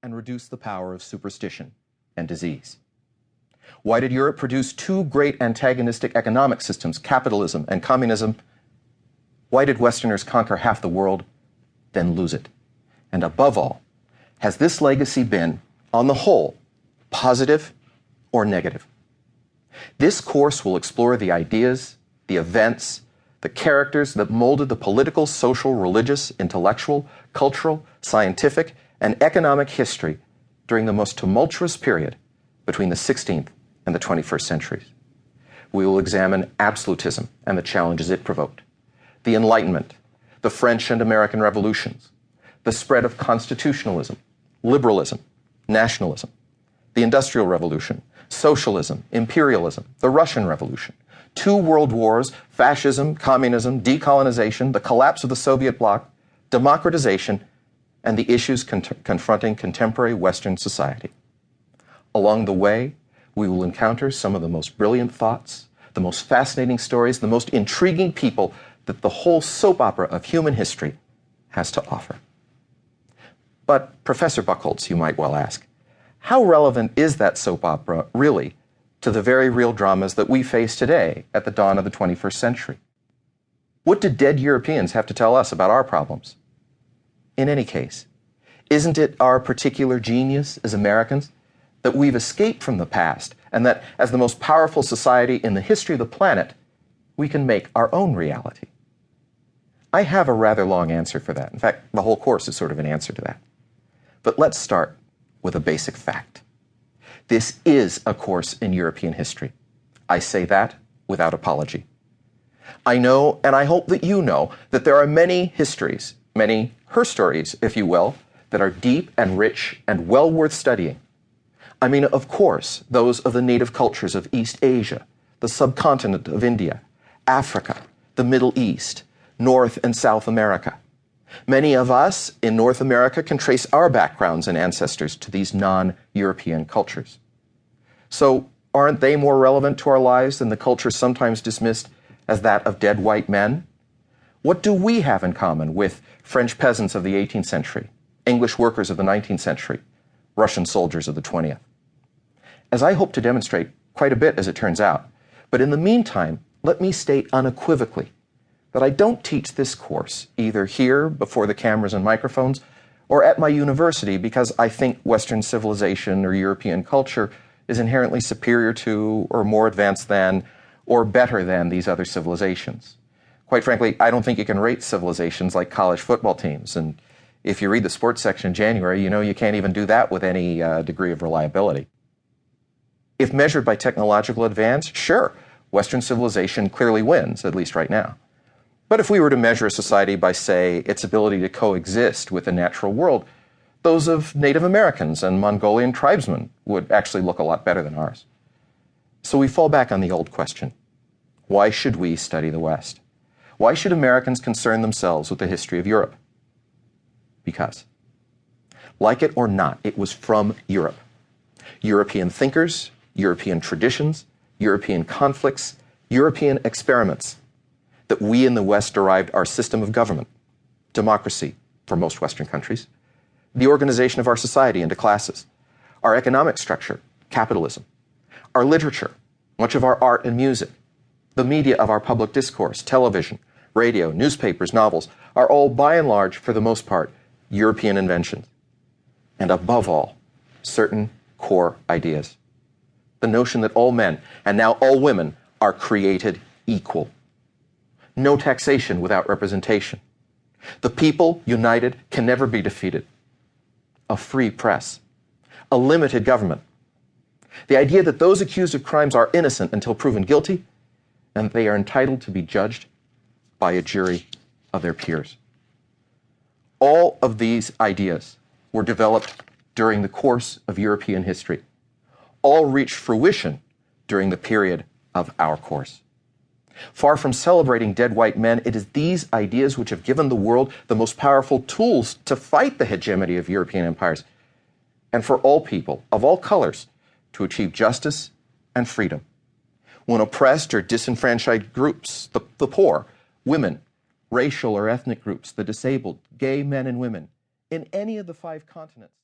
and reduce the power of superstition and disease? Why did Europe produce two great antagonistic economic systems, capitalism and communism? Why did Westerners conquer half the world, then lose it? And above all, has this legacy been, on the whole, positive or negative? This course will explore the ideas, the events, the characters that molded the political, social, religious, intellectual, cultural, scientific, and economic history during the most tumultuous period between the 16th and the 21st centuries. We will examine absolutism and the challenges it provoked, the Enlightenment, the French and American revolutions, the spread of constitutionalism, liberalism, nationalism, the Industrial Revolution, socialism, imperialism, the Russian Revolution, two world wars, fascism, communism, decolonization, the collapse of the Soviet bloc, democratization, and the issues confronting contemporary Western society. Along the way, we will encounter some of the most brilliant thoughts, the most fascinating stories, the most intriguing people that the whole soap opera of human history has to offer. But, Professor Bucholz, you might well ask, how relevant is that soap opera really to the very real dramas that we face today at the dawn of the 21st century? What do dead Europeans have to tell us about our problems? In any case, isn't it our particular genius as Americans that we've escaped from the past and that as the most powerful society in the history of the planet, we can make our own reality? I have a rather long answer for that. In fact, the whole course is sort of an answer to that. But let's start with a basic fact. This is a course in European history. I say that without apology. I know, and I hope that you know, that there are many histories, many her stories, if you will, that are deep and rich and well worth studying. I mean, of course, those of the native cultures of East Asia, the subcontinent of India, Africa, the Middle East, North and South America. Many of us in North America can trace our backgrounds and ancestors to these non-European cultures. So, aren't they more relevant to our lives than the culture sometimes dismissed as that of dead white men? What do we have in common with French peasants of the 18th century, English workers of the 19th century, Russian soldiers of the 20th? As I hope to demonstrate quite a bit as it turns out, but in the meantime, let me state unequivocally that I don't teach this course either here before the cameras and microphones or at my university because I think Western civilization or European culture is inherently superior to or more advanced than or better than these other civilizations. Quite frankly, I don't think you can rate civilizations like college football teams. And if you read the sports section in January, you know you can't even do that with any degree of reliability. If measured by technological advance, sure, Western civilization clearly wins, at least right now. But if we were to measure a society by, say, its ability to coexist with the natural world, those of Native Americans and Mongolian tribesmen would actually look a lot better than ours. So we fall back on the old question. Why should we study the West? Why should Americans concern themselves with the history of Europe? Because, like it or not, it was from Europe. European thinkers, European traditions, European conflicts, European experiments, that we in the West derived our system of government, democracy for most Western countries, the organization of our society into classes, our economic structure, capitalism, our literature, much of our art and music, the media of our public discourse, television, radio, newspapers, novels, are all by and large, for the most part, European inventions. And above all, certain core ideas. The notion that all men, and now all women, are created equal. No taxation without representation. The people, united, can never be defeated. A free press. A limited government. The idea that those accused of crimes are innocent until proven guilty, and they are entitled to be judged by a jury of their peers. All of these ideas were developed during the course of European history. All reached fruition during the period of our course. Far from celebrating dead white men, it is these ideas which have given the world the most powerful tools to fight the hegemony of European empires, and for all people of all colors to achieve justice and freedom. When oppressed or disenfranchised groups, the poor, women, racial or ethnic groups, the disabled, gay men and women, in any of the 5 continents,